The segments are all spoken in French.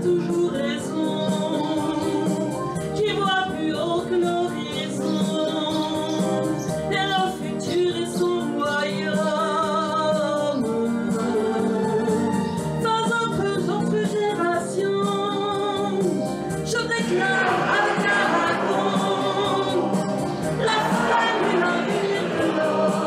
toujours raison, qui voit plus haut que l'horizon, et le futur est son royaume. Faisant que d'autres générations, je déclare avec Aragon la flamme et l'avenir de l'homme.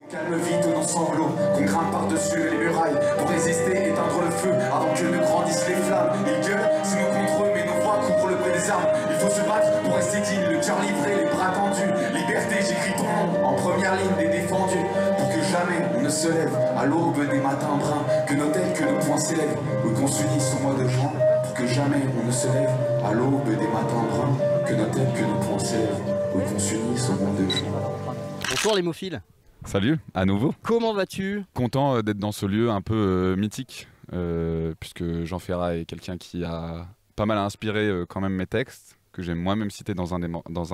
Calme vite nos sanglots, qu'on grimpe par-dessus les murailles pour résister, éteindre le feu avant que ne grandissent les flammes. Ils gueulent, c'est nous contre eux, mais nos voix couvrent le bruit des armes. Il faut se battre pour rester digne, le cœur livré, les bras tendus. Liberté, j'écris ton nom en première ligne des défendus, pour que jamais on ne se lève à l'aube des matins bruns, que nos têtes, que nos poings s'élèvent, ou qu'on s'unisse au mois de juin, pour que jamais on ne se lève à l'aube des matins bruns, que nos têtes, que nos poings s'élèvent, ou qu'on s'unisse au mois de juin. Bonsoir les mophiles. Salut, à nouveau. Comment vas-tu? Content d'être dans ce lieu un peu mythique, puisque Jean Ferrat est quelqu'un qui a pas mal inspiré quand même mes textes, que j'aime moi-même citer dans un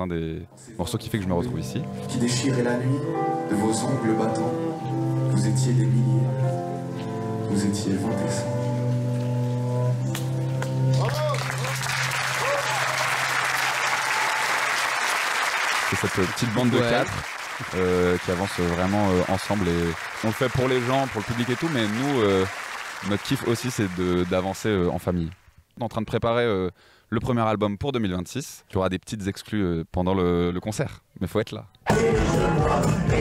des morceaux qui fait que je me retrouve ici. Qui déchirait la nuit de vos ongles battants. Vous étiez des milliers, vous étiez 20 décembre. C'est cette petite bande de quatre qui avance vraiment ensemble, et on le fait pour les gens, pour le public et tout, mais nous, notre kiff aussi c'est d'avancer en famille. On est en train de préparer le premier album pour 2026. Il y aura des petites exclus pendant le concert, mais faut être là. Et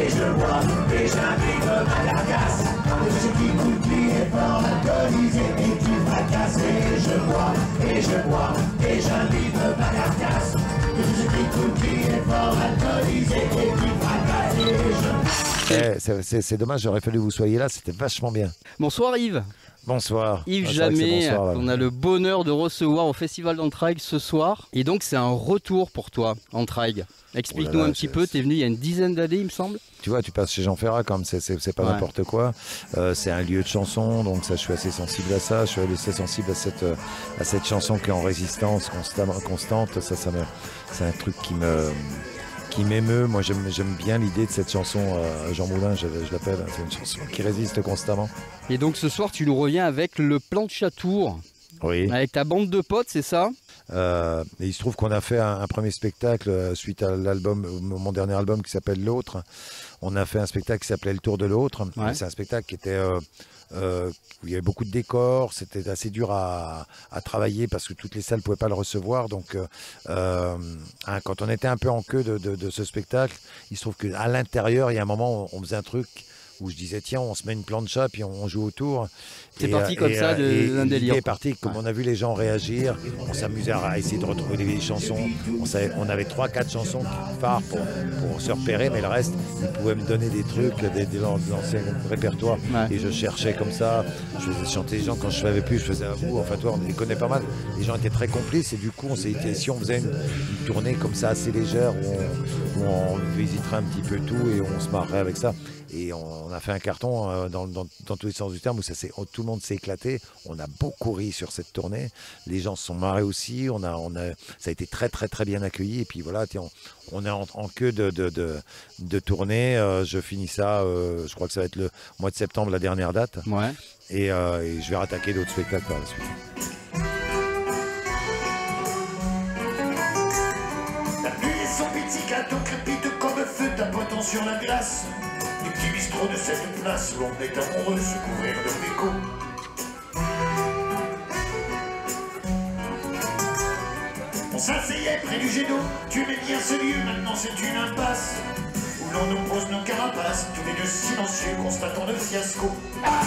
je bois, et j'invite Madagascar. Je qui t'oublie et fort alcoolisé et tu fracasses. Et je bois, et j'invite Madagascar. Je qui t'oublie et fort alcoolisé et tu fracasses. C'est dommage, j'aurais fallu que vous soyez là, c'était vachement bien. Bonsoir Yves. Bonsoir. Yves Ah, Jamais, bonsoir, on a le bonheur de recevoir au Festival d'Entraigues ce soir. Et donc c'est un retour pour toi, Entraigues. Explique-nous un petit peu, t'es venu il y a une dizaine d'années il me semble. Tu vois, tu passes chez Jean Ferrat comme c'est pas n'importe quoi. C'est un lieu de chanson, donc ça, je suis assez sensible à ça. Je suis assez sensible à cette chanson qui est en résistance constante. Ça c'est un truc qui m'émeut. Moi j'aime bien l'idée de cette chanson, Jean Moulin je l'appelle, c'est une chanson qui résiste constamment. Et donc ce soir tu nous reviens avec le plan de Chatour. Oui. Avec ta bande de potes, c'est ça? Et il se trouve qu'on a fait un premier spectacle suite à mon dernier album qui s'appelle L'Autre. On a fait un spectacle qui s'appelait Le Tour de l'Autre. Ouais. C'est un spectacle qui était où il y avait beaucoup de décors, c'était assez dur à travailler parce que toutes les salles ne pouvaient pas le recevoir. Donc quand on était un peu en queue de ce spectacle, il se trouve qu'à l'intérieur, il y a un moment où on faisait un truc où je disais tiens, on se met une plancha puis on joue autour. C'est parti comme ça d'un délire. C'est parti, comme on a vu les gens réagir, on s'amusait à essayer de retrouver des chansons. On avait 3-4 chansons phares pour se repérer, mais le reste, ils pouvaient me donner des trucs, de l'ancien répertoire. Ouais. Et je cherchais comme ça, je faisais chanter les gens quand je ne savais plus, je faisais à vous. Enfin, toi, on les connaît pas mal. Les gens étaient très complices et du coup, on s'est dit si on faisait une tournée comme ça assez légère où on visiterait un petit peu tout et on se marrerait avec ça. Et on a fait un carton dans tous les sens du terme où tout le monde s'est éclaté. On a beaucoup ri sur cette tournée. Les gens se sont marrés aussi. Ça a été très très très bien accueilli. Et puis voilà, on est en queue de tournée. Je finis ça, je crois que ça va être le mois de septembre, la dernière date. Ouais. Et je vais rattaquer d'autres spectacles par la suite. La pluie et son petit gâteau crépite comme le feu tapotant sur la glace. Du petit bistrot de cette place où on est amoureux se couvrir de déco. On s'asseyait près du jet d'eau, tu aimais bien ce lieu, maintenant c'est une impasse. Où l'on nous pose nos carapaces, tous les deux silencieux, constatant le fiasco. Ah,